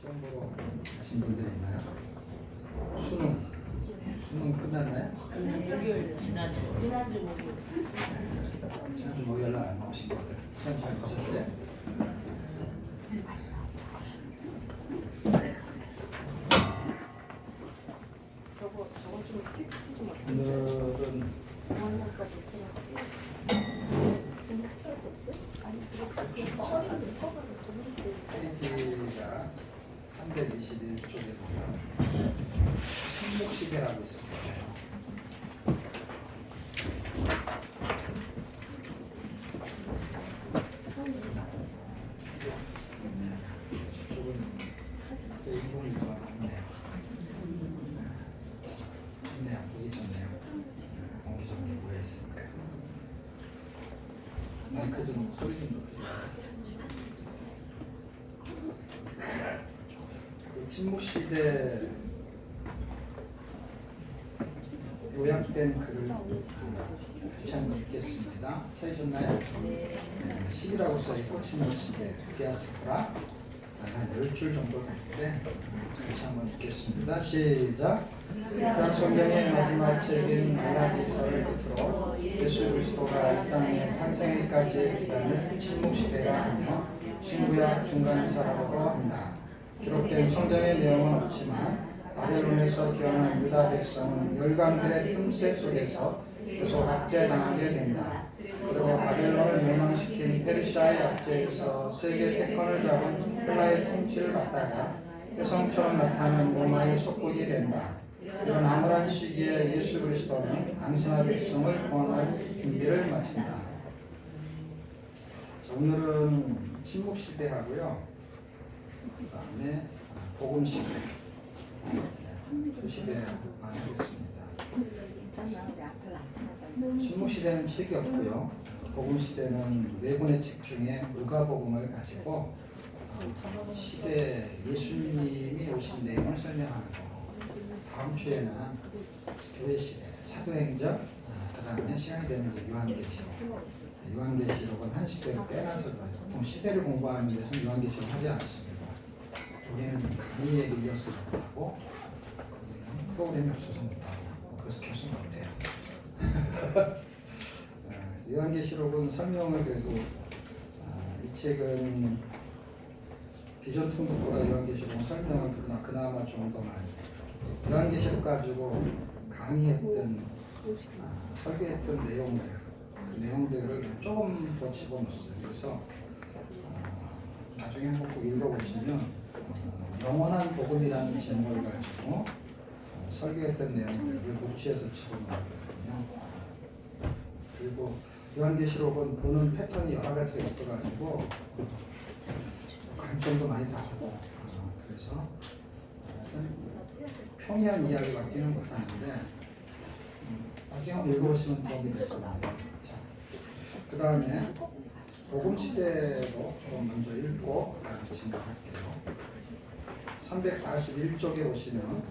시험 보러 가신 분들 있나요? 수능 끝났나요? 목요일 지난주 목요일. 지난주 목요일 날 안 나오신 분들 시험 잘 보셨어요? 저거 좀 팩트 좀 어떻게 오늘은 페이지가 321쪽에 보면 침묵시계라고 있습니다. 저쪽은 인공위가 많네요. 좋네요. 보기 좋네요. 보기 좋은 게 뭐가 있습니까? 마이크 좀 소리 좀 높여주세요. 그 침묵시대 요약된 글을 같이 한번 읽겠습니다. 찾으셨나요? 10이라고 써있고 침묵시대 디아스포라 한 10줄 정도 되는데 같이 한번 읽겠습니다. 시작! 각 성경의 마지막 책인 말라기서를 끝으로 예수 그리스도가 이 땅에 탄생일까지의 기간을 침묵시대라 하며 신구약 중간사라고 한다. 기록된 성경의 내용은 없지만 바벨론에서 태어난 유다 백성은 열강들의 틈새 속에서 계속 압제당하게 된다. 그리고 바벨론을 멸망시킨 페르시아의 압제에서 세계 패권을 잡은 헬라의 통치를 받다가 혜성처럼 나타나는 로마의 속국이 된다. 이런 암울한 시기에 예수 그리스도는 당신의 백성을 구원할 준비를 마친다. 자, 오늘은 침묵시대하고요. 그 다음에 복음시대. 두 시대 하겠습니다. 침묵시대는 책이 없고요. 복음시대는 네 권의 책 중에 누가복음을 가지고 시대 예수님이 오신 내용을 설명하는 거. 다음 주에는 교회 시대, 사도행전, 그 다음에 시간이 되면 이제 요한계시록. 요한계시록은 한 시대를 빼놔서 보통 시대를 공부하는 데서 요한계시록 하지 않습니다. 우리는 강의에 밀려서 못하고 프로그램이 없어서 못하고 그래서 계속 못해요. 요한계시록은 설명을 그래도 이 책은 비전 통독보다 요한계시록은 설명을 그나마 좀 더 많이 요한계시록 가지고 강의했던 설계했던 내용들 그 내용들을 조금 더 집어넣었어요. 그래서 나중에 한번 꼭 읽어보시면 영원한 복음이라는 제목을 가지고 설계했던 내용들을 녹취해서 집어넣었거든요. 그리고 요한계시록은 보는 패턴이 여러 가지가 있어가지고 관점도 많이 다르고 그래서 평이한 이야기 같기는 못하는데 나중에 한번 읽어보시면 도움이 될 겁니다. 자, 그 다음에 복음시대로 먼저 읽고 그 다음에 진행할게요. 341쪽에 보시면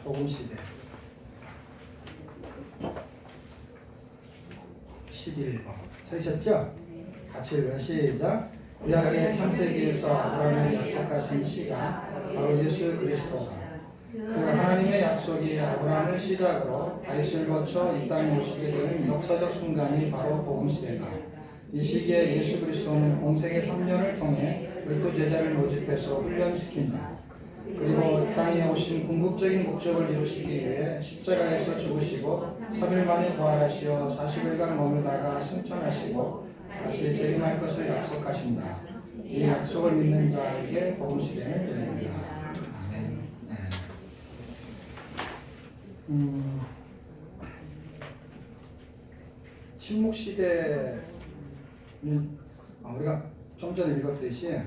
복음시대 11번 찾으셨죠? 같이 읽어요. 시작! 구약의 창세기에서 아브라함에 약속하신 씨가 바로 예수 그리스도다. 그 하나님의 약속이 아브라함을 시작으로 다윗을 거쳐 이 땅에 오시게 된 역사적 순간이 바로 복음시대다. 이 시기에 예수 그리스도는 공생의 3년을 통해 12제자를 모집해서 훈련시킨다. 그리고 땅에 오신 궁극적인 목적을 이루시기 위해 십자가에서 죽으시고 3일 만에 부활하시어 40일간 머물다가 승천하시고 다시 재림할 것을 약속하신다. 이 약속을 믿는 자에게 복음시대는 열린다. 아멘. 네. 침묵시대는 우리가 좀 전에 읽었듯이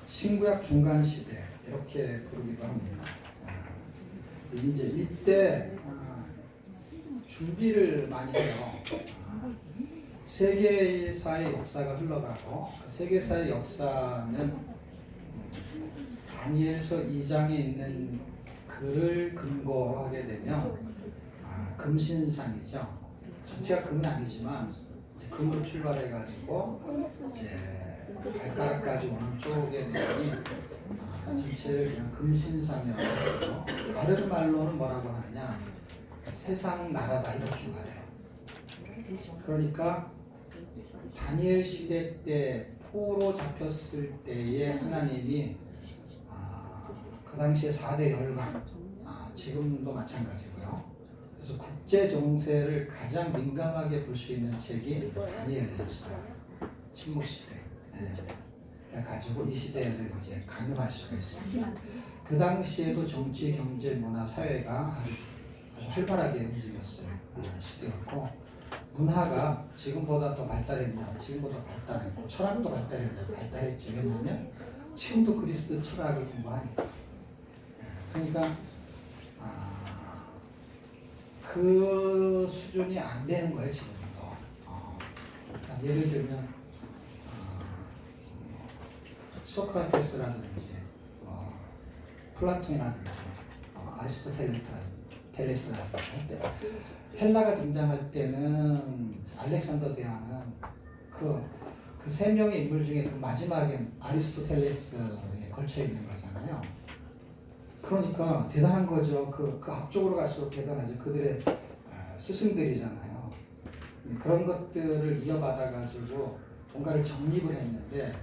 신구약 중간시대 이렇게 부르기도 합니다. 이제 이때 준비를 많이 해요. 세계사의 역사가 흘러가고 세계사의 역사는 다니엘서 2장에 있는 글을 근거로 하게 되면 금신상이죠. 전체가 금은 아니지만 이제 금으로 출발해가지고 이제 발가락까지 오는 쪽의 내용이 전체를 그냥 금신상이라고 다른 말로는 뭐라고 하느냐 세상 나라다 이렇게 말해요. 그러니까 다니엘 시대 때 포로 잡혔을 때에 하나님이 그 당시에 4대 열강 지금도 마찬가지고요. 그래서 국제 정세를 가장 민감하게 볼 수 있는 책이 다니엘서예요. 침묵 시대. 가지고 이 시대를 이제 가늠할 수가 있습니다. 그 당시에도 정치, 경제, 문화, 사회가 아주 활발하게 움직였어요. 시대였고 문화가 지금보다 더 발달했냐? 지금보다 발달했고 철학도 발달했냐? 발달했지. 왜냐하면 지금도 그리스 철학을 공부하니까. 그러니까 그 수준이 안 되는 거예요 지금도. 그러니까 예를 들면 소크라테스라든지 플라톤이라든지 아리스토텔레스라든지 할 때 헬라가 등장할 때는 알렉산더 대왕은 그 세 명의 인물 중에 그 마지막엔 아리스토텔레스에 걸쳐 있는 거잖아요. 그러니까 대단한 거죠. 그 앞쪽으로 갈수록 대단하죠. 그들의 스승들이잖아요. 그런 것들을 이어받아 가지고 뭔가를 정립을 했는데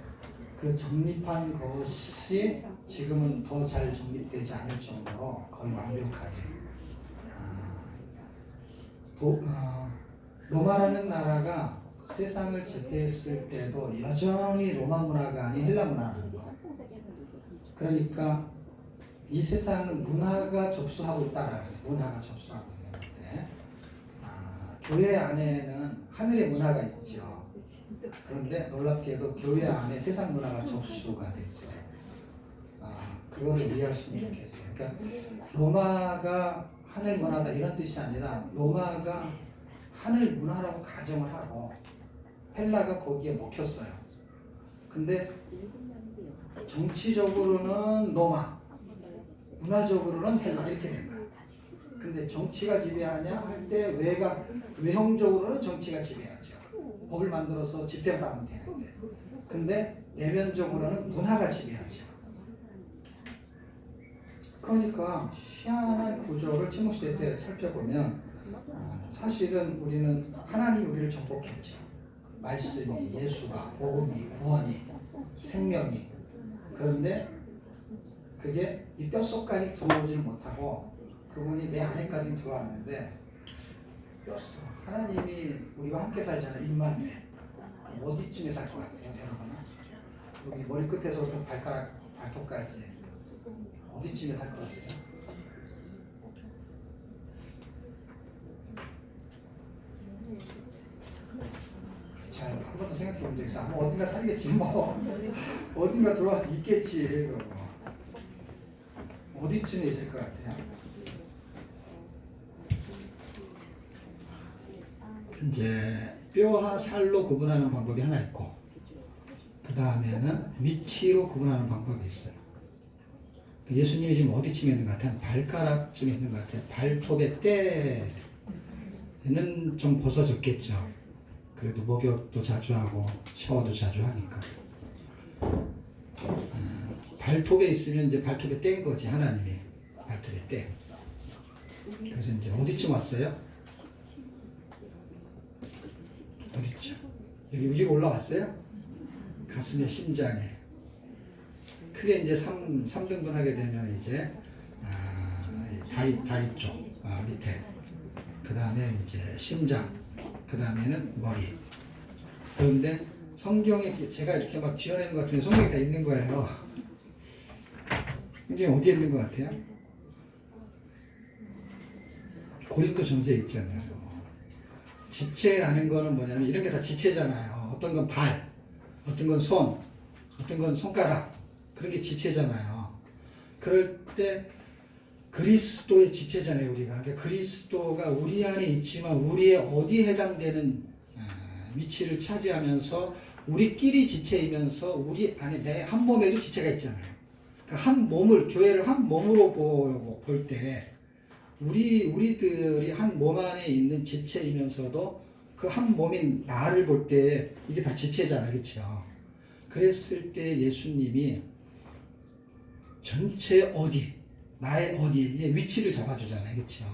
그 정립한 것이 지금은 더 잘 정립되지 않을 정도로 거의 완벽하게 로마라는 나라가 세상을 제패했을 때도 여전히 로마 문화가 아닌 헬라 문화라는 거. 그러니까 이 세상은 문화가 접수하고 있다라는 거예요. 문화가 접수하고 있는데 교회 안에는 하늘의 문화가 있죠. 그런데 놀랍게도 교회 안에 세상 문화가 접수가 됐어요. 그거를 이해하시면 좋겠어요. 그러니까 로마가 하늘 문화다 이런 뜻이 아니라 로마가 하늘 문화라고 가정을 하고 헬라가 거기에 먹혔어요. 근데 정치적으로는 로마, 문화적으로는 헬라 이렇게 된 거예요. 근데 정치가 지배하냐 할 때 외형적으로는 정치가 지배하죠. 법을 만들어서 집행을 하면 되는데 근데 내면적으로는 문화가 지배하죠. 그러니까 희한한 구조를 침묵시대 때 살펴보면 사실은 우리는 하나님이 우리를 정복했죠. 말씀이, 예수가, 복음이, 구원이, 생명이. 그런데 그게 이 뼛속까지 들어오질 못하고 그분이 내 안에까지 들어왔는데 하나님이 우리와 함께 살잖아요. 임마누엘. 어디쯤에 살 것 같아요, 여러분? 여기 머리 끝에서부터 발톱까지 어디쯤에 살 것 같아요? 잘 한 번 더 생각해 보면 되겠어. 뭐 어딘가 살겠지 뭐. 어딘가 들어와서 있겠지. 뭐. 어디쯤에 있을 것 같아요? 이제 뼈와 살로 구분하는 방법이 하나 있고 그 다음에는 위치로 구분하는 방법이 있어요. 예수님이 지금 어디쯤에 있는 것 같아요? 발가락쯤에 있는 것 같아요. 발톱의 때는 좀 벗어졌겠죠. 그래도 목욕도 자주 하고 샤워도 자주 하니까 발톱에 있으면 이제 발톱에 뗀 거지. 하나님이 발톱에 때. 그래서 이제 어디쯤 왔어요? 어디쯤? 여기 위로 올라왔어요? 가슴에 심장에. 크게 이제 3등분 하게 되면 이제 다리 쪽 밑에, 그 다음에 이제 심장, 그 다음에는 머리. 그런데 성경에 제가 이렇게 막 지어내는 것 같은데 성경에 다 있는 거예요. 성경에 어디에 있는 것 같아요? 고린도 전서에 있잖아요. 지체라는 거는 뭐냐면 이런 게 다 지체잖아요. 어떤 건 발, 어떤 건 손, 어떤 건 손가락. 그런 게 지체잖아요. 그럴 때 그리스도의 지체잖아요, 우리가. 그러니까 그리스도가 우리 안에 있지만 우리의 어디에 해당되는 위치를 차지하면서 우리끼리 지체이면서 우리 안에 내 한 몸에도 지체가 있잖아요. 그러니까 한 몸을, 교회를 한 몸으로 볼 때 우리들이 한 몸 안에 있는 지체이면서도 그 한 몸인 나를 볼 때 이게 다 지체잖아요, 그렇죠? 그랬을 때 예수님이 전체 어디, 나의 어디에 위치를 잡아주잖아요. 그렇죠?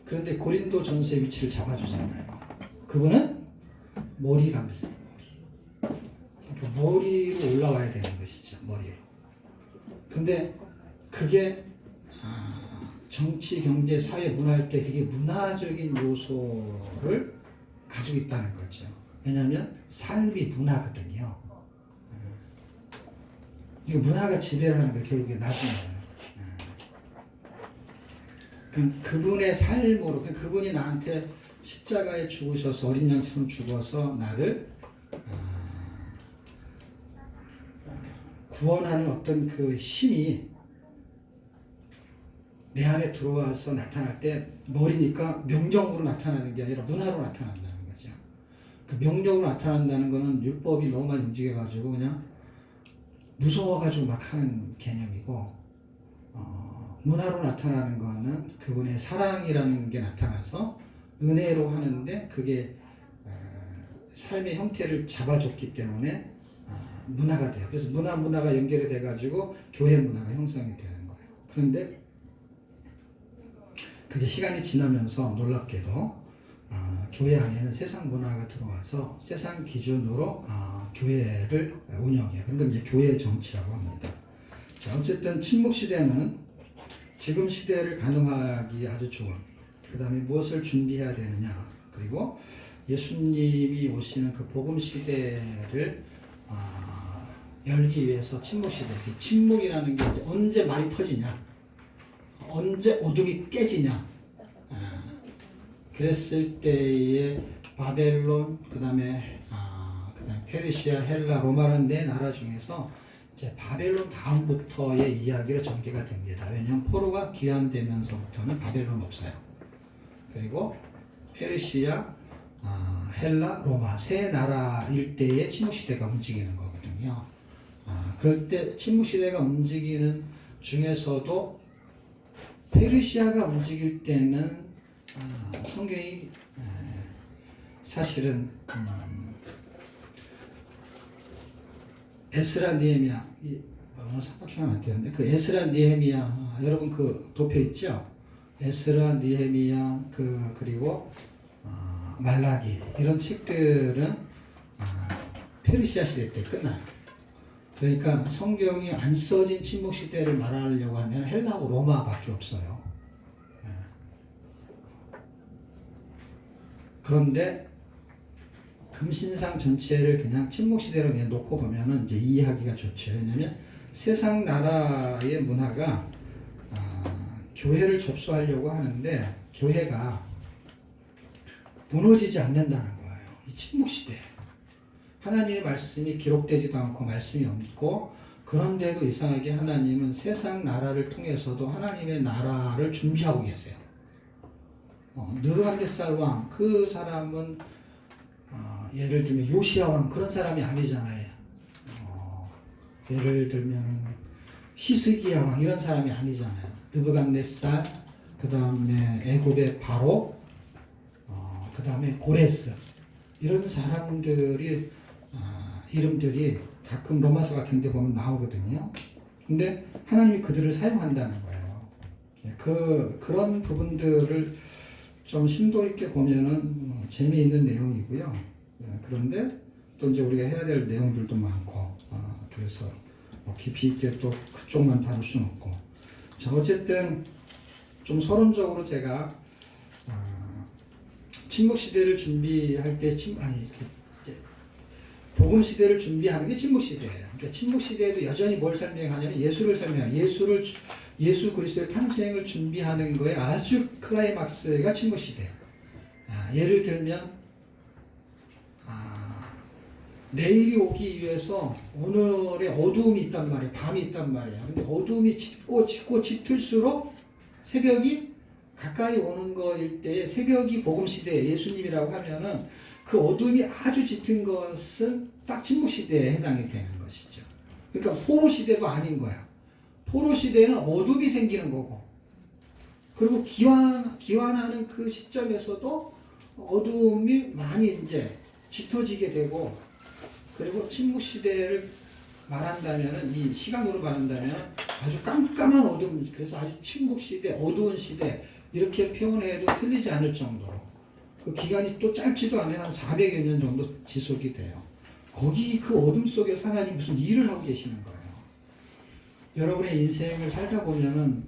그런데 고린도 전서의 위치를 잡아주잖아요. 그분은 머리라면서요. 머리. 그러니까 머리로 올라와야 되는 것이죠. 머리로. 근데 그게 정치, 경제, 사회, 문화할 때 그게 문화적인 요소를 가지고 있다는 거죠. 왜냐하면 삶이 문화거든요. 이거 문화가 지배를 하는 거예요. 결국에 나중에는. 그분의 삶으로, 그분이 나한테 십자가에 죽으셔서 어린 양처럼 죽어서 나를 구원하는 어떤 그 힘이 내 안에 들어와서 나타날 때 머리니까 명령으로 나타나는 게 아니라 문화로 나타난다는 거죠. 그 명령으로 나타난다는 거는 율법이 너무 많이 움직여가지고 그냥 무서워가지고 막 하는 개념이고, 문화로 나타나는 거는 그분의 사랑이라는 게 나타나서 은혜로 하는데 그게 삶의 형태를 잡아줬기 때문에 문화가 돼요. 그래서 문화가 연결이 돼가지고 교회 문화가 형성이 되는 거예요. 그런데 그게 시간이 지나면서 놀랍게도 교회 안에는 세상 문화가 들어와서 세상 기준으로 교회를 운영해요. 그러니까 이제 교회의 정치라고 합니다. 자, 어쨌든 침묵 시대는 지금 시대를 가늠하기 아주 좋은, 그 다음에 무엇을 준비해야 되느냐, 그리고 예수님이 오시는 그 복음 시대를 열기 위해서 침묵 시대, 침묵이라는 게 언제 말이 터지냐, 언제 어둠이 깨지냐, 그랬을 때에 바벨론, 그 다음에 페르시아, 헬라, 로마라는 네 나라 중에서 이제 바벨론 다음부터의 이야기로 전개가 됩니다. 왜냐하면 포로가 귀환되면서부터는 바벨론 없어요. 그리고 페르시아, 헬라, 로마 세 나라 일대의 침묵시대가 움직이는 거거든요. 그럴 때 침묵시대가 움직이는 중에서도 페르시아가 움직일 때는 성경이 사실은 에스라 느헤미야, 오늘 삼각형은 안 되는데 그 에스라 느헤미야 여러분 그 도표 있죠? 에스라 느헤미야 그리고 말라기 이런 책들은 페르시아 시대 때 끝나요. 그러니까 성경이 안 써진 침묵 시대를 말하려고 하면 헬라하고 로마밖에 없어요. 그런데 금신상 전체를 그냥 침묵 시대로 그냥 놓고 보면은 이제 이해하기가 좋죠. 왜냐하면 세상 나라의 문화가 교회를 접수하려고 하는데 교회가 무너지지 않는다는 거예요. 이 침묵 시대. 하나님의 말씀이 기록되지도 않고 말씀이 없고, 그런데도 이상하게 하나님은 세상 나라를 통해서도 하나님의 나라를 준비하고 계세요. 느부갓네살 왕, 그 사람은 예를 들면 요시야 왕 그런 사람이 아니잖아요. 예를 들면 히스기야 왕 이런 사람이 아니잖아요. 느부갓네살, 그 다음에 애굽의 바로, 그 다음에 고레스 이런 사람들이 이름들이 가끔 로마서 같은 데 보면 나오거든요. 근데 하나님이 그들을 사용한다는 거예요. 그런 부분들을 좀 심도 있게 보면은 재미있는 내용이고요. 그런데 또 이제 우리가 해야 될 내용들도 많고, 그래서 깊이 있게 또 그쪽만 다룰 수는 없고. 자, 어쨌든 좀 서론적으로 제가 침묵 시대를 준비할 때 복음 시대를 준비하는 게 침묵 시대예요. 그러니까 침묵 시대에도 여전히 뭘 설명하냐면 예수를 설명해요. 예수 그리스도의 탄생을 준비하는 거에 아주 클라이막스가 침묵 시대예요. 예를 들면 내일이 오기 위해서 오늘의 어두움이 있단 말이에요. 밤이 있단 말이에요. 근데 어두움이 짙고 짙을수록 새벽이 가까이 오는 거일 때, 새벽이 복음 시대 예수님이라고 하면은 그 어둠이 아주 짙은 것은 딱 침묵 시대에 해당이 되는 것이죠. 그러니까 포로 시대도 아닌 거야. 포로 시대는 어둠이 생기는 거고, 그리고 기환하는 그 시점에서도 어둠이 많이 이제 짙어지게 되고, 그리고 침묵 시대를 말한다면은 이 시간으로 말한다면 아주 깜깜한 어둠, 그래서 아주 침묵 시대, 어두운 시대 이렇게 표현해도 틀리지 않을 정도로 그 기간이 또 짧지도 않아요. 한 400여 년 정도 지속이 돼요. 거기 그 어둠 속에서 하나님 무슨 일을 하고 계시는 거예요. 여러분의 인생을 살다 보면은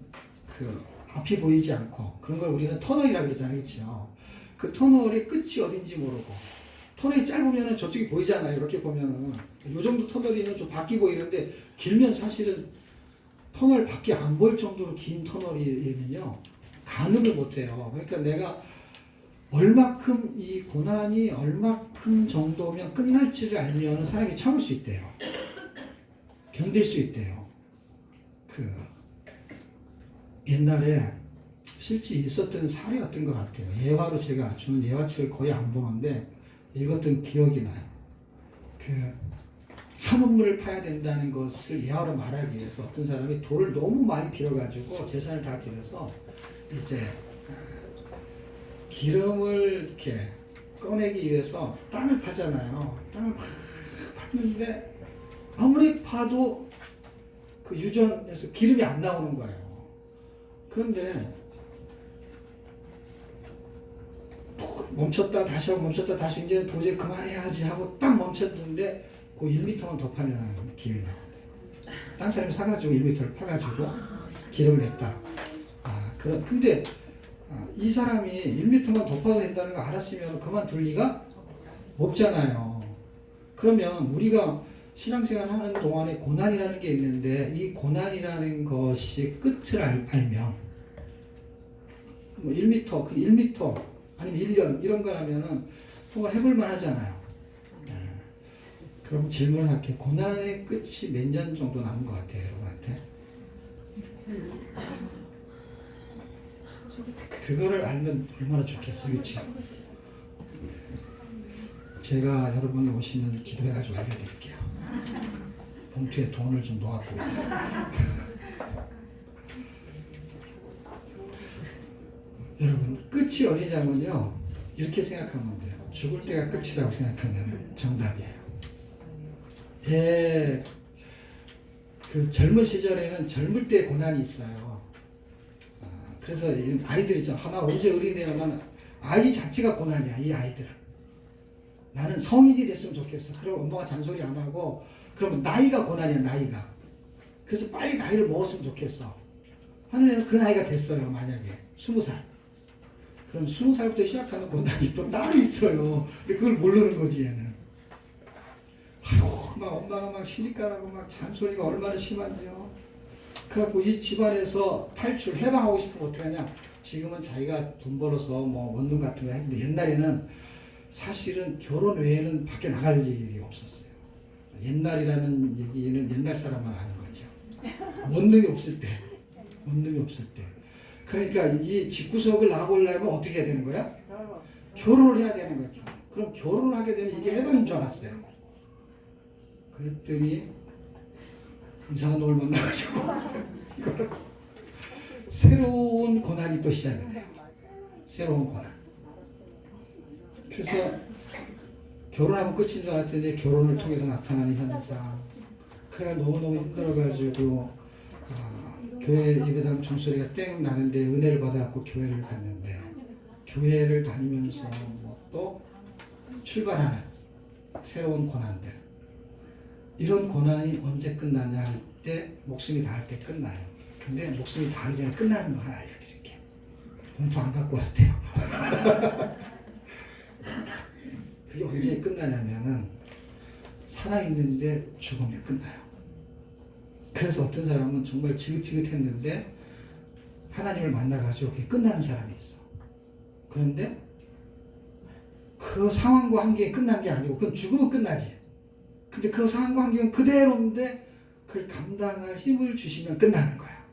그 앞이 보이지 않고 그런 걸 우리는 터널이라 그러잖아요. 그렇죠? 그 터널의 끝이 어딘지 모르고 터널이 짧으면은 저쪽이 보이잖아요. 이렇게 보면은 요 정도 터널이면 좀 밖이 보이는데 길면 사실은 터널 밖이 안 보일 정도로 긴 터널이면요 가늠을 못해요. 그러니까 내가 얼마큼 이 고난이 얼마큼 정도면 끝날지를 알면 사람이 참을 수 있대요. 견딜 수 있대요. 그 옛날에 실제 있었던 사례였던 것 같아요. 예화로 저는 예화책을 거의 안 보는데 읽었던 기억이 나요. 그 한우물을 파야 된다는 것을 예화로 말하기 위해서 어떤 사람이 돌을 너무 많이 들여가지고 재산을 다 들여서 이제 기름을 이렇게 꺼내기 위해서 땅을 파잖아요. 땅을 막 팠는데 아무리 파도 그 유전에서 기름이 안 나오는 거예요. 그런데 멈췄다 다시 하고 멈췄다 다시 이제 도저히 그만해야지 하고 딱 멈췄는데 그 1m만 더 파면 기름이 나온대. 딴 사람이 사가지고 1m를 파가지고 기름을 냈다. 근데 이 사람이 1m만 더 파도 된다는 거 알았으면 그만둘 리가 없잖아요. 그러면 우리가 신앙생활 하는 동안에 고난이라는 게 있는데 이 고난이라는 것이 끝을 알면 뭐 1m, 그 1m 아니면 1년 이런 거라면은 한번 해볼 만하잖아요. 그럼 질문을 할게. 고난의 끝이 몇 년 정도 남은 것 같아요, 여러분한테? 그거를 알면 얼마나 좋겠어요, 그렇지? 제가 여러분이 오시면 기도해가지고 알려드릴게요. 봉투에 돈을 좀 놓았고. 여러분 끝이 어디냐면요, 이렇게 생각하면 돼요. 죽을 때가 끝이라고 생각하면 정답이에요. 그 젊은 시절에는 젊을 때 고난이 있어요. 그래서 아이들이 나 언제 어른이 되면 나는 아이 자체가 고난이야. 이 아이들은 나는 성인이 됐으면 좋겠어. 그럼 엄마가 잔소리 안 하고. 그러면 나이가 고난이야. 나이가. 그래서 빨리 나이를 먹었으면 좋겠어 하는 애는 그 나이가 됐어요. 만약에 20살 그럼 20살부터 시작하는 고난이 또 따로 있어요. 근데 그걸 모르는 거지 얘는. 아이고 막 엄마가 막 시집가라고 막 잔소리가 얼마나 심한지요. 그래갖고 이 집안에서 탈출 해방하고 싶으면 어떻게 하냐. 지금은 자기가 돈 벌어서 뭐 원룸 같은 거 했는데 옛날에는 사실은 결혼 외에는 밖에 나갈 일이 없었어요. 옛날이라는 얘기는 옛날 사람만 아는 거죠. 원룸이 없을 때. 그러니까 이 집구석을 나가보려면 어떻게 해야 되는 거야? 결혼을 해야 되는 거야. 그럼 결혼을 하게 되면 이게 해방인 줄 알았어요. 그랬더니 이상한 놈을 만나가지고 새로운 고난이 또 시작이 돼요. 새로운 고난. 그래서 결혼하면 끝인 줄 알았더니 결혼을 통해서 나타나는 현상. 그래가 너무너무 힘들어가지고 교회 예배당 종소리가 땡 나는데 은혜를 받아갖고 교회를 갔는데 교회를 다니면서 또 출발하는 새로운 고난들. 이런 고난이 언제 끝나냐 할 때 목숨이 닿을 때 끝나요. 근데 목숨이 닿기 전에 끝나는 거 하나 알려드릴게요. 봉투 안 갖고 왔대요. 그게 언제 끝나냐면은 살아있는데 죽으면 끝나요. 그래서 어떤 사람은 정말 지긋지긋했는데 하나님을 만나가지고 그게 끝나는 사람이 있어. 그런데 그 상황과 한계에 끝난 게 아니고 그건 죽으면 끝나지. 근데 그 상황과 환경은 그대로인데 그걸 감당할 힘을 주시면 끝나는 거야.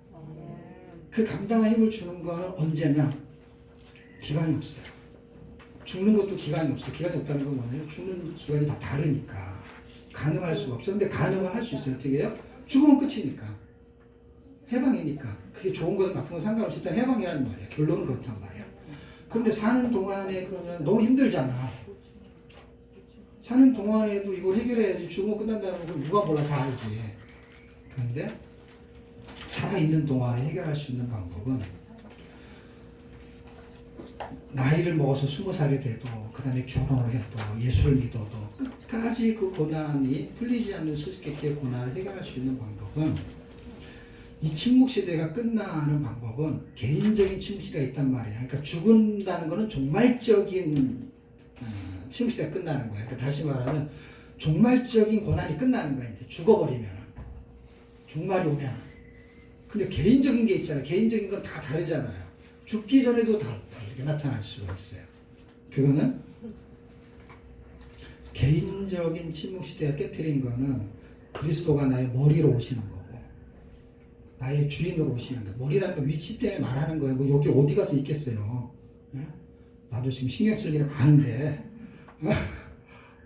그 감당할 힘을 주는 거는 언제냐? 기간이 없어요. 죽는 것도 기간이 없어. 기간이 없다는 건 뭐냐면 죽는 기간이 다 다르니까 가능할 수가 없어. 근데 가능은 할 수 있어요. 어떻게 해요? 죽으면 끝이니까. 해방이니까. 그게 좋은 거든 나쁜 건 상관없이 일단 해방이라는 말이야. 결론은 그렇단 말이야. 그런데 사는 동안에 그러면 너무 힘들잖아. 사는 동안에도 이걸 해결해야지. 죽으면 끝난다는 걸 누가 몰라, 다 알지. 그런데 살아있는 동안에 해결할 수 있는 방법은 나이를 먹어서 20살이 돼도 그 다음에 결혼을 해도 예수를 믿어도 끝까지 그 고난이 풀리지 않는 수수께끼의 고난을 해결할 수 있는 방법은 이 침묵시대가 끝나는 방법은 개인적인 침묵시대가 있단 말이야. 그러니까 죽는다는 거는 종말적인 침묵시대가 끝나는 거야. 그러니까 다시 말하면 종말적인 고난이 끝나는 거야. 이제 죽어버리면 종말이 오면. 근데 개인적인 게 있잖아요. 개인적인 건 다 다르잖아요. 죽기 전에도 다르게 나타날 수가 있어요. 그거는 개인적인 침묵시대가 깨트린 거는 그리스도가 나의 머리로 오시는 거고 나의 주인으로 오시는 거예요. 머리라는 건 위치 때문에 말하는 거예요. 뭐 여기 어디 가서 있겠어요. 예? 나도 지금 신경 쓸 일은 많은데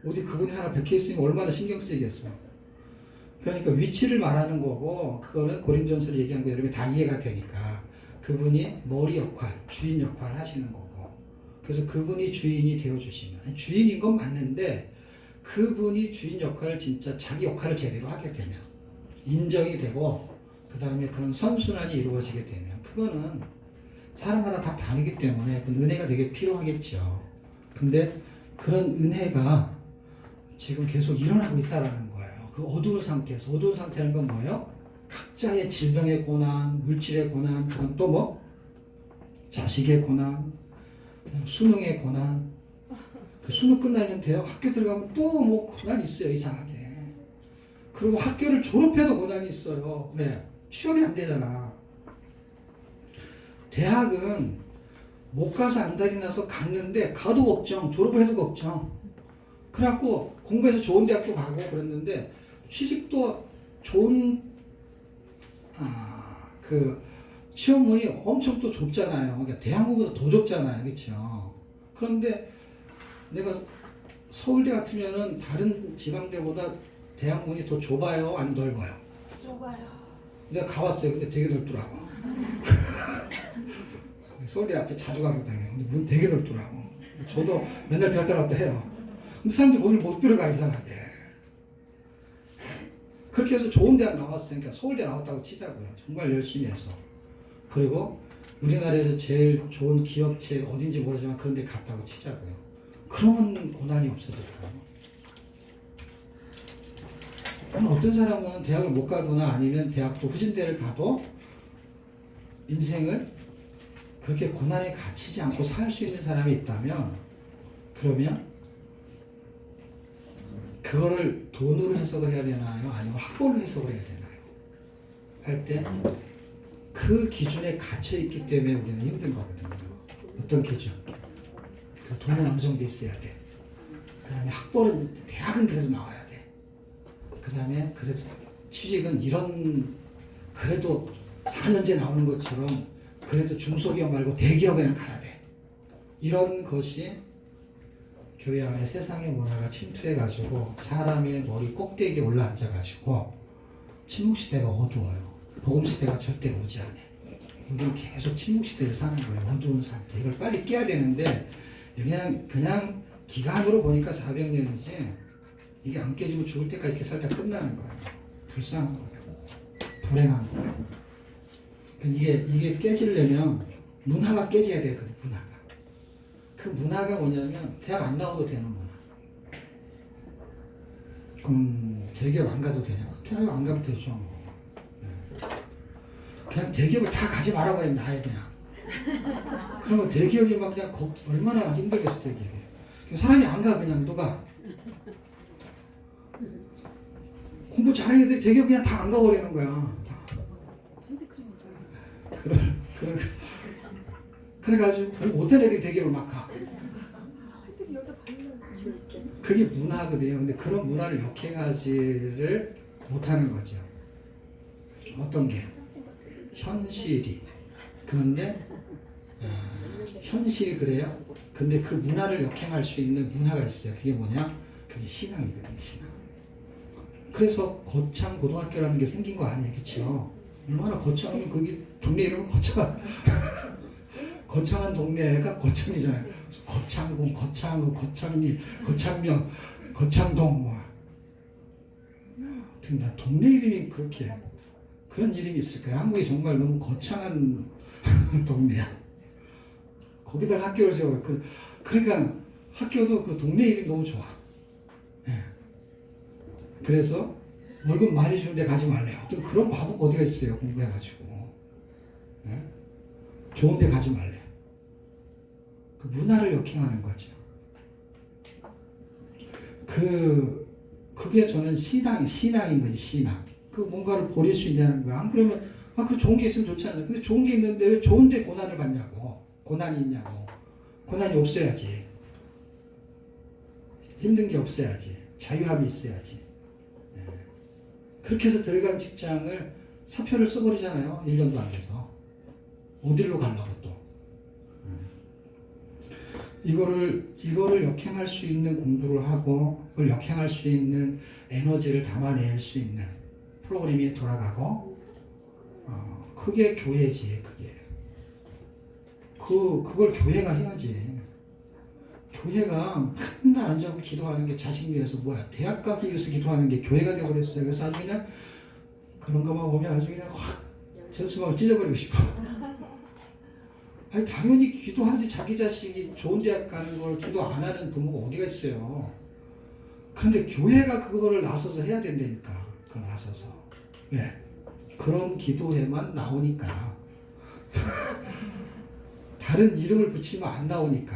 어디 그분이 하나 백혀 있으면 얼마나 신경 쓰이겠어. 그러니까 위치를 말하는 거고 그거는 고린전서를 얘기한 거 여러분이 다 이해가 되니까 그분이 머리 역할, 주인 역할을 하시는 거고 그래서 그분이 주인이 되어주시면 주인인 건 맞는데 그분이 주인 역할을 진짜 자기 역할을 제대로 하게 되면 인정이 되고 그 다음에 그런 선순환이 이루어지게 되면 그거는 사람마다 다 다르기 때문에 그 은혜가 되게 필요하겠죠. 근데 그런 은혜가 지금 계속 일어나고 있다라는 거예요. 그 어두운 상태에서 어두운 상태는 건 뭐예요? 각자의 질병의 고난, 물질의 고난, 그럼 또 뭐? 자식의 고난, 수능의 고난. 그 수능 끝나는데요. 학교 들어가면 또 뭐 고난이 있어요. 이상하게. 그리고 학교를 졸업해도 고난이 있어요. 왜? 취업이 안 되잖아. 대학은 못 가서 안달이 나서 갔는데 가도 걱정, 졸업을 해도 걱정. 그래갖고 공부해서 좋은 대학도 가고 그랬는데 취직도 좋은 그 취업문이 엄청 또 좁잖아요. 그러니까 대학문보다 더 좁잖아요. 그렇죠? 그런데 내가 서울대 같으면은 다른 지방대보다 대학문이 더 좁아요? 안 넓어요? 좁아요. 내가 가봤어요. 근데 되게 넓더라고. 서울대 앞에 자주 가거든요. 근데 문 되게 넓더라고. 저도 맨날 들어갔다 나왔다 해요. 근데 사람들이 거기를 못 들어가 이상하게. 그렇게 해서 좋은 대학 나왔으니까 서울대 나왔다고 치자고요. 정말 열심히 해서. 그리고 우리나라에서 제일 좋은 기업체 어딘지 모르지만 그런 데 갔다고 치자고요. 그러면 고난이 없어질까요? 어떤 사람은 대학을 못 가거나 아니면 대학도 후진대를 가도 인생을 그렇게 고난에 갇히지 않고 살 수 있는 사람이 있다면 그러면 그거를 돈으로 해석을 해야 되나요? 아니면 학벌로 해석을 해야 되나요? 할 때 그 기준에 갇혀 있기 때문에 우리는 힘든 거거든요. 어떤 기준? 돈은 어느 정도 있어야 돼. 그 다음에 학벌은 대학은 그래도 나와야 돼. 그 다음에 그래도 취직은 이런 그래도 4년제 나오는 것처럼 그래도 중소기업 말고 대기업에는 가야 돼. 이런 것이 교회 안에 세상의 문화가 침투해가지고 사람의 머리 꼭대기에 올라앉아가지고 침묵시대가 어두워요. 복음시대가 절대로 오지 않아요. 우리는 계속 침묵시대를 사는 거예요. 어두운 상태. 이걸 빨리 깨야 되는데 그냥 기간으로 보니까 400년이지 이게 안 깨지고 죽을 때까지 이렇게 살다 끝나는 거예요. 불쌍한 거예요. 불행한 거예요. 이게 깨지려면 문화가 깨져야 되거든요. 문화가. 그 문화가 뭐냐면 대학 안 나와도 되는 문화. 대기업 안 가도 되냐고. 대기업 안 가도 되죠. 네. 그냥 대기업을 다 가지 말아버리면 나야 그냥. 그러면 대기업이 막 그냥 얼마나 힘들겠어 대기업이. 사람이 안 가 그냥 누가. 공부 잘하는 애들이 대기업 그냥 다 안 가버리는 거야. 다. 그래가지고 공부 못하는 애들이 대기업을 막 가. 그게 문화거든요. 근데 그런 문화를 역행하지를 못하는 거죠. 어떤 게? 현실이. 그런데 현실이 그래요. 근데 그 문화를 역행할 수 있는 문화가 있어요. 그게 뭐냐? 그게 신앙이거든요. 신앙. 그래서 거창 고등학교라는 게 생긴 거 아니에요. 그렇죠? 얼마나 거창하면 거기 동네 이름은 거창한 동네가 거창이잖아요. 거창군, 거창구, 거창리, 거창명, 거창동 뭐 하여튼 나 동네 이름이 그렇게 그런 이름이 있을까요? 한국이 정말 너무 거창한 동네야. 거기다 학교를 세워. 그러니까 학교도 그 동네 이름이 너무 좋아. 예. 그래서 월급 많이 주는데 가지 말래요. 어떤 그런 바보가 어디가 있어요. 공부해가지고. 예? 좋은 데 가지 말래요. 그 문화를 역행하는 거죠. 그게 저는 신앙인 거지, 신앙. 그 뭔가를 버릴 수 있냐는 거야. 안 그러면, 그 좋은 게 있으면 좋지 않아요. 근데 좋은 게 있는데 왜 좋은데 고난을 받냐고. 고난이 있냐고. 고난이 없어야지. 힘든 게 없어야지. 자유함이 있어야지. 예. 그렇게 해서 들어간 직장을 사표를 써버리잖아요. 1년도 안 돼서. 어디로 가려고 또. 이거를 역행할 수 있는 공부를 하고, 이걸 역행할 수 있는 에너지를 담아낼 수 있는 프로그램이 돌아가고, 그게 교회지, 그게. 그걸 교회가 해야지. 교회가 맨날 앉아서 기도하는 게 자식 위해서 뭐야. 대학 가기 위해서 기도하는 게 교회가 되어버렸어요. 그래서 아주 그냥 그런 것만 보면 아주 그냥 확 전수막을 찢어버리고 싶어. 아니 당연히 기도하지. 자기 자식이 좋은 대학 가는 걸 기도 안 하는 부모가 어디가 있어요. 그런데 교회가 그거를 나서서 해야 된다니까. 그걸 나서서. 왜? 그런 기도에만 나오니까. 다른 이름을 붙이면 안 나오니까.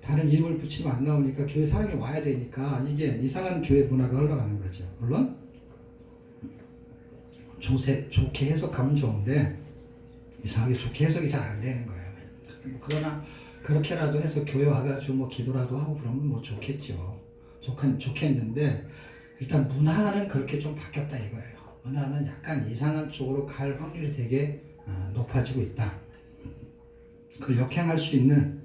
다른 이름을 붙이면 안 나오니까 교회 사람이 와야 되니까 이게 이상한 교회 문화가 흘러가는 거죠. 물론 좋게 해석하면 좋은데 이상하게 좋게 해석이 잘 안 되는 거예요. 그러나 그렇게라도 해서 교회 와가지고 뭐 기도라도 하고 그러면 뭐 좋겠죠. 좋겠는데 일단 문화는 그렇게 좀 바뀌었다 이거예요. 문화는 약간 이상한 쪽으로 갈 확률이 되게 높아지고 있다. 그걸 역행할 수 있는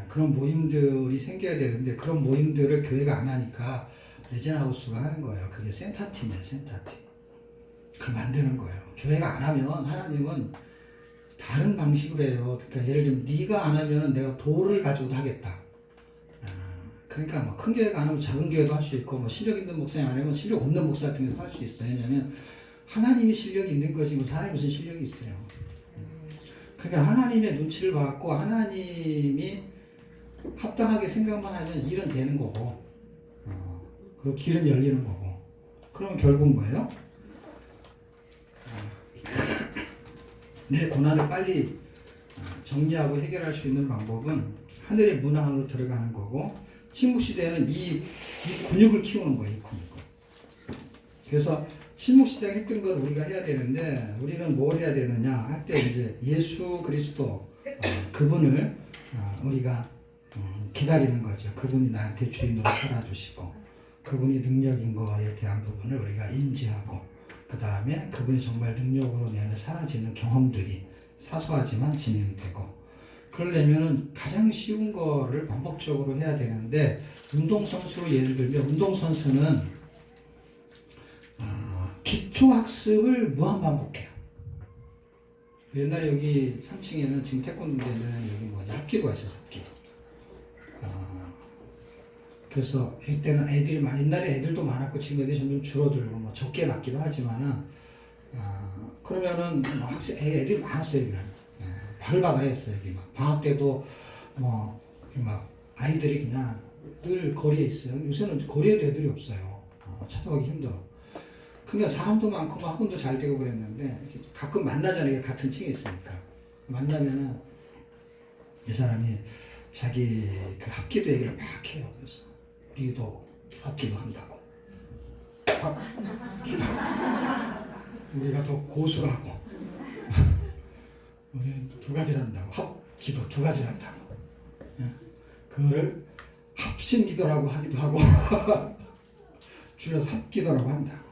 그런 모임들이 생겨야 되는데 그런 모임들을 교회가 안 하니까 레젠하우스가 하는 거예요. 그게 센터팀이에요. 센터팀. 그걸 만드는 거예요. 교회가 안 하면 하나님은 다른 방식으로 해요. 그러니까 예를 들면 네가 안 하면 내가 돌을 가지고도 하겠다. 그러니까 뭐 큰 교회가 안 하면 작은 교회도 할 수 있고 뭐 실력 있는 목사님 안 하면 실력 없는 목사 같은 데서 할 수 있어요. 왜냐하면 하나님이 실력이 있는 거지 뭐 사람이 무슨 실력이 있어요. 그러니까 하나님의 눈치를 받고 하나님이 합당하게 생각만 하면 일은 되는 거고 그리고 길은 열리는 거고 그러면 결국 뭐예요? 내 고난을 빨리 정리하고 해결할 수 있는 방법은 하늘의 문화 안으로 들어가는 거고 침묵시대에는 이 근육을 키우는 거예요. 이 근육을. 그래서 침묵시대가 했던 걸 우리가 해야 되는데 우리는 뭘 해야 되느냐 할 때 이제 예수 그리스도 그분을 우리가 기다리는 거죠. 그분이 나한테 주인으로 살아주시고 그분이 능력인 거에 대한 부분을 우리가 인지하고 그 다음에 그분이 정말 능력으로 내 안에 사라지는 경험들이 사소하지만 진행이 되고 그러려면 가장 쉬운 거를 반복적으로 해야 되는데 운동선수로 예를 들면 운동선수는 기초학습을 무한반복해요. 옛날에 여기 3층에는 지금 태권도에는 여기 뭐냐 합기도가 있어요. 합기도. 그래서 이때는 애들이 많이 옛날에 애들도 많았고 지금 애들이 점점 줄어들고 뭐 적게 맞기도 하지만은 그러면은 뭐 학생 애들이 많았어요. 여기는 바글바글 했어요. 여기 막 방학 때도 뭐 막 아이들이 그냥 늘 거리에 있어요. 요새는 거리에도 애들이 없어요. 찾아가기 힘들어. 그러니까 사람도 많고 학원도 잘 되고 그랬는데 가끔 만나잖아요. 같은 층에 있으니까 만나면은 이 사람이 자기 그 합기도 얘기를 막 해요. 그래서 우리도 합기도 한다고. 합기도 우리가 더 고수라고. 우리는 두 가지를 한다고. 합기도 두 가지를 한다고. 그거를 합심기도라고 하기도 하고 줄여서 합기도라고 한다고.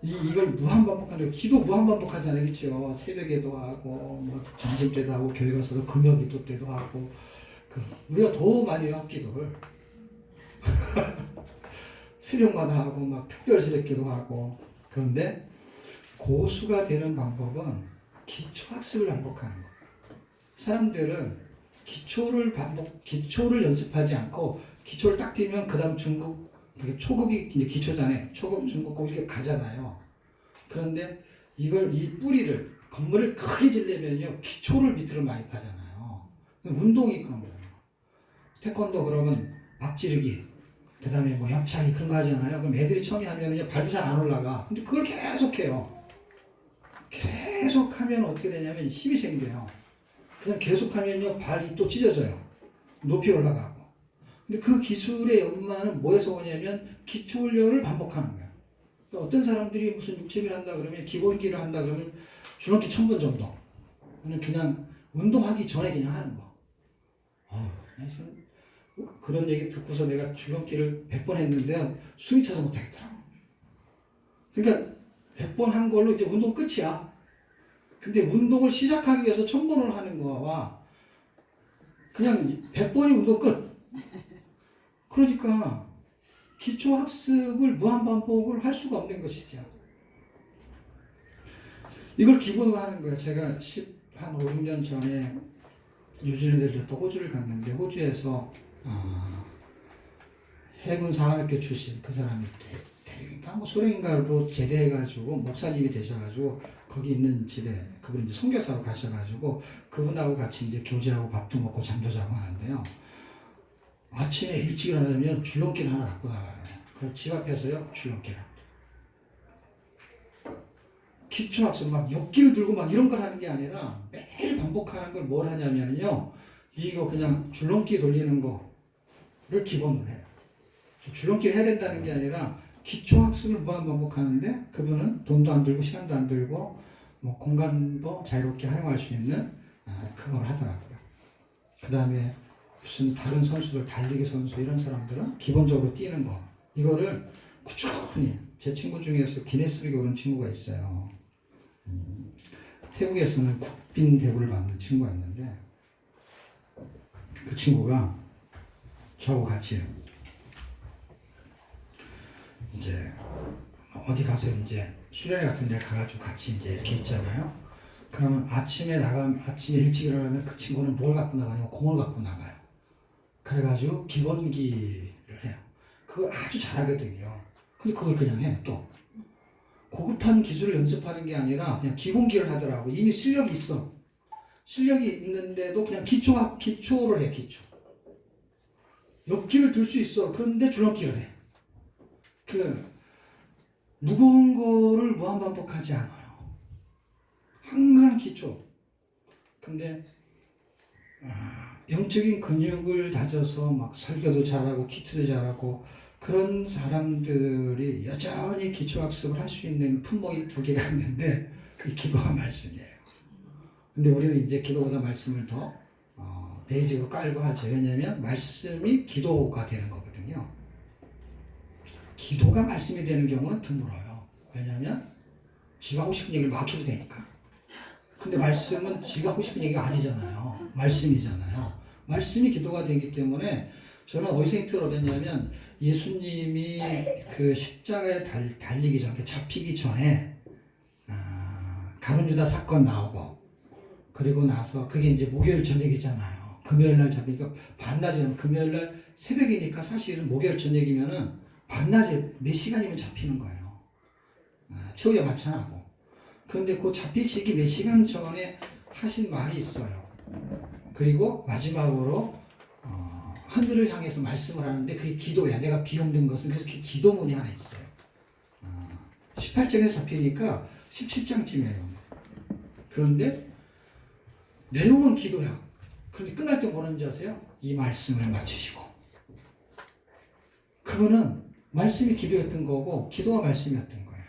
이걸 무한반복하는 기도 무한반복하잖아요. 그렇죠? 새벽에도 하고 뭐 점심때도 하고 교회 가서도 금요기도 때도 하고 우리가 더 많이 해요. 합기도를 새벽마다 하고 막 특별 새벽기도 하고 그런데 고수가 되는 방법은 기초학습을 반복하는 거예요. 사람들은 기초를 연습하지 않고 기초를 딱 띄면 그 다음 중급, 초급이 이제 기초잖아요. 초급, 중급, 고급 이렇게 가잖아요. 그런데 이 뿌리를, 건물을 크게 지려면요, 기초를 밑으로 많이 파잖아요. 운동이 그런 거예요. 태권도 그러면 앞지르기, 그 다음에 뭐 옆차기 그런 거 하잖아요. 그럼 애들이 처음에 하면은요, 발도 잘 안 올라가. 근데 그걸 계속 해요. 계속 하면 어떻게 되냐면 힘이 생겨요. 그냥 계속 하면요, 발이 또 찢어져요. 높이 올라가고. 근데 그 기술의 연마는 뭐에서 오냐면 기초 훈련을 반복하는 거예요. 그러니까 어떤 사람들이 무슨 육체비를 한다 그러면, 기본기를 한다 그러면 줄넘기 1000번 정도. 그냥 운동하기 전에 그냥 하는 거. 그런 얘기 듣고서 내가 줄넘기를 100번 했는데 숨이 차서 못하겠더라고. 그러니까 100번 한 걸로 이제 운동 끝이야. 근데 운동을 시작하기 위해서 1000번을 하는 거와 그냥 100번이 운동 끝. 그러니까 기초 학습을 무한반복을 할 수가 없는 것이죠. 이걸 기본으로 하는 거예요. 제가 한 5, 6년 전에 뉴질랜드를 또 호주를 갔는데, 호주에서 해군 사관학교 출신 그 사람이 대인가 뭐 소련인가로 제대해가지고 목사님이 되셔가지고 거기 있는 집에, 그분이 이제 선교사로 가셔가지고 그분하고 같이 이제 교제하고 밥도 먹고 잠도 자고 하는데요. 아침에 일찍 일어나면 줄넘기를 하나 갖고 나가요. 그럼 집 앞에서요, 줄넘기를. 기초학습 막 역기를 들고 막 이런 걸 하는 게 아니라 매일 반복하는 걸 뭘 하냐면요, 이거 그냥 줄넘기 돌리는 거를 기본으로 해요. 줄넘기를 해야 된다는 게 아니라 기초학습을 무한 반복하는데, 그분은 돈도 안 들고 시간도 안 들고 뭐 공간도 자유롭게 활용할 수 있는 그걸 하더라고요. 그 다음에 무슨 다른 선수들, 달리기 선수 이런 사람들은 기본적으로 뛰는 거, 이거를 꾸준히, 제 친구 중에서 기네스북에 오른 친구가 있어요. 태국에서는 국빈 대우를 받는 친구가 있는데, 그 친구가 저하고 같이 이제 어디 가서 이제 수련회 같은 데 가가지고 같이 이제 이렇게 있잖아요. 그러면 아침에 일찍 일어나면 그 친구는 뭘 갖고 나가냐면 공을 갖고 나가요. 그래가지고 기본기를 해요. 그거 아주 잘하거든요. 근데 그걸 그냥 해요. 또 고급한 기술을 연습하는 게 아니라 그냥 기본기를 하더라고. 이미 실력이 있어. 실력이 있는데도 그냥 기초를 해. 기초. 역기를 들 수 있어. 그런데 줄넘기를 해. 무거운 거를 무한반복하지 않아요. 항상 기초. 근데 영적인 근육을 다져서 막 설교도 잘하고 키트도 잘하고 그런 사람들이 여전히 기초학습을 할 수 있는 품목이 2개가 있는데, 그게 기도와 말씀이에요. 근데 우리는 이제 기도보다 말씀을 더 베이직으로 깔고 하죠. 왜냐하면 말씀이 기도가 되는 거거든요. 기도가 말씀이 되는 경우는 드물어요. 왜냐하면 지가 하고 싶은 얘기를 막 해도 되니까. 근데 말씀은 지가 하고 싶은 얘기가 아니잖아요. 말씀이잖아요. 말씀이 기도가 되기 때문에, 저는 어디서 힌트를 얻었냐면, 예수님이 그 십자가에 달리기 전에, 잡히기 전에 가룟유다 사건 나오고, 그리고 나서 그게 이제 목요일 저녁이잖아요. 금요일 날 잡히니까 반낮이면, 금요일 날 새벽이니까 사실은 목요일 저녁이면은 반낮에 몇 시간이면 잡히는 거예요. 최후에 만찬하고. 그런데 그 잡히시기 몇 시간 전에 하신 말이 있어요. 그리고 마지막으로 하늘을 향해서 말씀을 하는데, 그게 기도야. 내가 비용된 것은. 그래서 기도문이 하나 있어요. 18장에 잡히니까 17장쯤이에요. 그런데 내용은 기도야. 그런데 끝날 때 뭐라는지 아세요? 이 말씀을 마치시고. 그거는 말씀이 기도였던 거고 기도가 말씀이었던 거예요.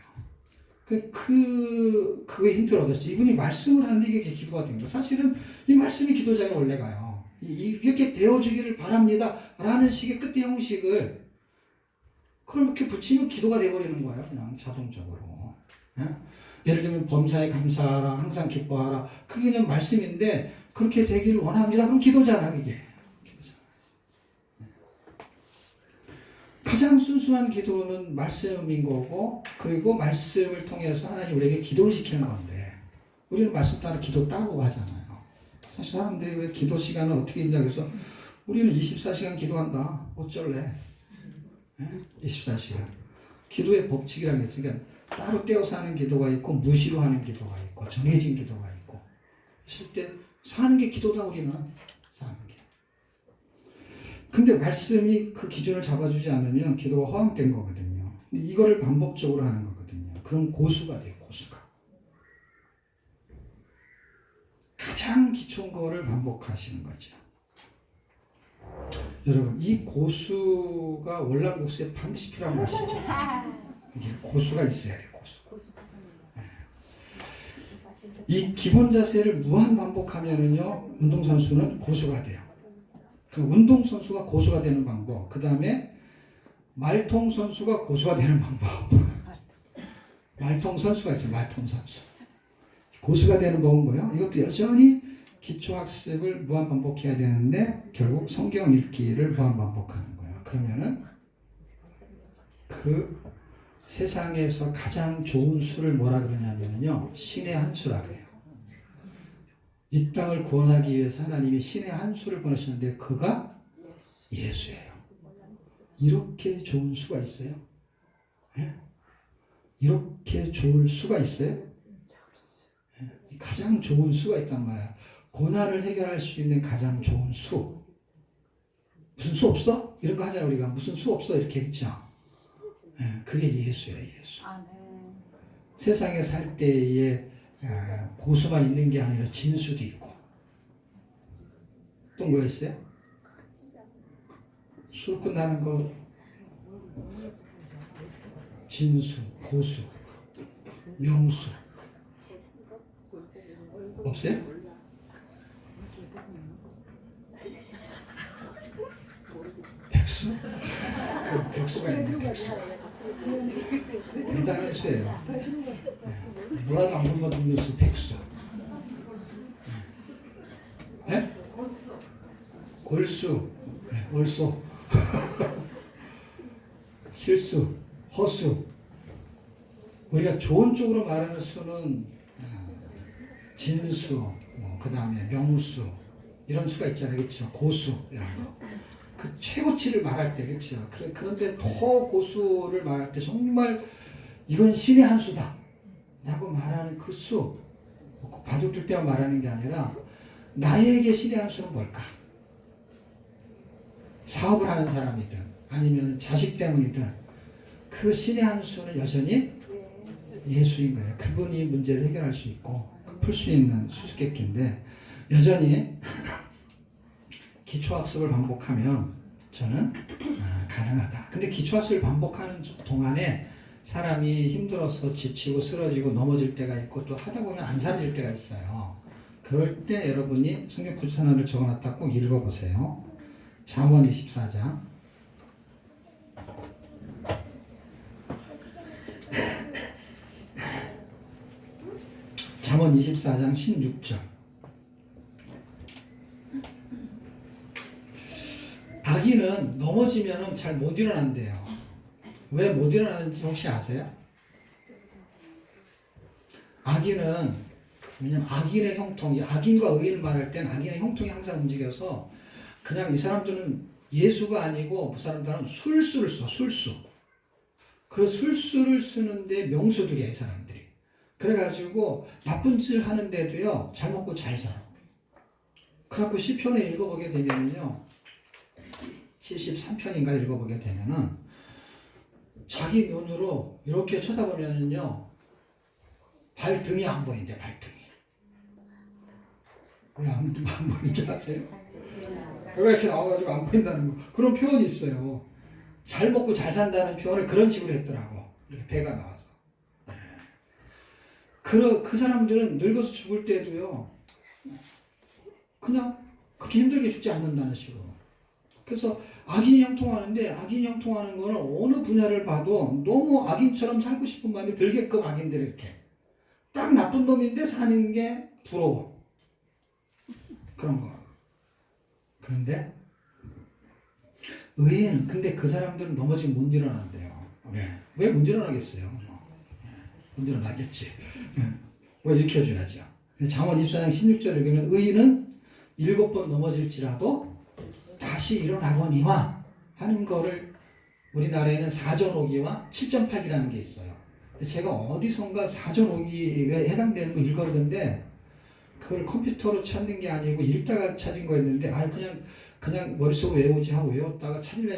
그거에 힌트를 얻었지. 이분이 말씀을 하는데 이게 기도가 된 거예요. 사실은 이 말씀이 기도잖아요. 원래가요. 이렇게 되어주기를 바랍니다 라는 식의 끝의 형식을 그렇게 붙이면 기도가 돼버리는 거예요. 그냥 자동적으로. 예를 들면 범사에 감사하라, 항상 기뻐하라, 그게 그냥 말씀인데 그렇게 되기를 원합니다. 그럼 기도잖아. 그게 가장 순수한 기도는 말씀인 거고, 그리고 말씀을 통해서 하나님 우리에게 기도를 시키는 건데, 우리는 말씀 따라 기도 따로 하잖아요. 사실 사람들이 왜 기도 시간을 어떻게 있냐 그래서 우리는 24시간 기도한다. 어쩔래? 24시간. 기도의 법칙이라는 게 있으니까 따로 떼어서 하는 기도가 있고 무시로 하는 기도가 있고 정해진 기도가 있고 있을 때 사는 게 기도다. 우리는 사는 게. 근데 말씀이 그 기준을 잡아주지 않으면 기도가 허황된 거거든요. 이거를 반복적으로 하는 거거든요. 그럼 고수가 돼요. 고수가. 가장 기초인 거를 반복하시는 거죠. 여러분, 이 고수가 월남국수에 반드시 필요한 것이죠. 이게 고수가 있어야 돼요. 고수. 이 기본 자세를 무한 반복하면은요, 운동선수는 고수가 돼요. 그 운동선수가 고수가 되는 방법. 그 다음에 말통선수가 고수가 되는 방법. 말통선수가 있어요. 말통선수. 고수가 되는 법은 뭐예요? 이것도 여전히 기초학습을 무한 반복해야 되는데 결국 성경 읽기를 무한 반복하는 거예요. 그러면은 그 세상에서 가장 좋은 수를 뭐라 그러냐면요, 신의 한 수라 그래요. 이 땅을 구원하기 위해서 하나님이 신의 한 수를 보내셨는데 그가 예수예요. 이렇게 좋은 수가 있어요? 예? 이렇게 좋을 수가 있어요? 예? 가장 좋은 수가 있단 말이야. 고난을 해결할 수 있는 가장 좋은 수. 무슨 수 없어? 이런 거 하잖아 우리가. 무슨 수 없어? 이렇게 했죠. 예, 그게 예수예요. 예수. 세상에 살 때에 고수만 있는 게 아니라 진수도 있고. 또 뭐가 있어요? 수 끝나는 거 진수, 고수, 명수 없어요? 백수? 그 백수가 있네. 백수. 대단한 수예요. 뭐라도 안 물면 듣는 수 백수. 네? 골수, 월소, 실수, 허수. 우리가 좋은 쪽으로 말하는 수는 진수, 그 다음에 명수 이런 수가 있잖아요, 그렇죠? 고수 이런 거. 그 최고치를 말할 때, 그렇죠? 그런데 더 고수를 말할 때 정말 이건 신의 한 수다 라고 말하는 그 수, 바둑 둘 때만 말하는 게 아니라 나에게 신의 한 수는 뭘까? 사업을 하는 사람이든 아니면 자식 때문이든 그 신의 한 수는 여전히 예수인 거예요. 그분이 문제를 해결할 수 있고 풀 수 있는 수수께끼인데 여전히 기초학습을 반복하면 저는 가능하다. 근데 기초학습을 반복하는 동안에 사람이 힘들어서 지치고 쓰러지고 넘어질 때가 있고 또 하다 보면 안 사라질 때가 있어요. 그럴 때 여러분이 성경 구절 하나를 적어놨다 꼭 읽어보세요. 잠언 24장. 잠언 24장 16절. 아기는 넘어지면 잘 못 일어난대요. 왜 못 일어나는지 혹시 아세요? 아기는, 왜냐면 악인의 형통이, 악인과 의인을 말할 땐 악인의 형통이 항상 움직여서 그냥 이 사람들은 예수가 아니고 그 사람들은 술수를 써, 술수. 그 술수를 쓰는데 명수들이야, 이 사람들이. 그래가지고 나쁜 짓을 하는데도요, 잘 먹고 잘 살아. 그래갖고 시편에 읽어보게 되면요, 73편인가 읽어보게 되면은 자기 눈으로 이렇게 쳐다보면은요, 발등이 안 보인대, 발등이. 왜 안 보이는 줄 아세요? 왜 이렇게 나와가지고 안 보인다는 거. 그런 표현이 있어요. 잘 먹고 잘 산다는 표현을 그런 식으로 했더라고. 이렇게 배가 나와서. 그 사람들은 늙어서 죽을 때도요, 그냥 그렇게 힘들게 죽지 않는다는 식으로. 그래서 악인이 형통하는데 악인이 형통하는 거는 어느 분야를 봐도 너무 악인처럼 살고 싶은 마음이 들게끔 악인들이 이렇게 딱 나쁜 놈인데 사는 게 부러워. 그런 거. 그런데 의인, 근데 그 사람들은 넘어지면 못 일어난대요. 왜 못 일어나겠어요? 못 일어나겠지. 왜 일으켜줘야죠. 잠언 24장 16절 읽으면 의인은 7번 넘어질지라도 다시 일어나거니와 하는 거를 우리나라에는 사전오기와 7.8기라는 게 있어요. 근데 제가 어디선가 사전오기에 해당되는 거 읽었는데 그걸 컴퓨터로 찾는 게 아니고 읽다가 찾은 거였는데 그냥 머릿속으로 외우지 하고 외웠다가 찾으려니까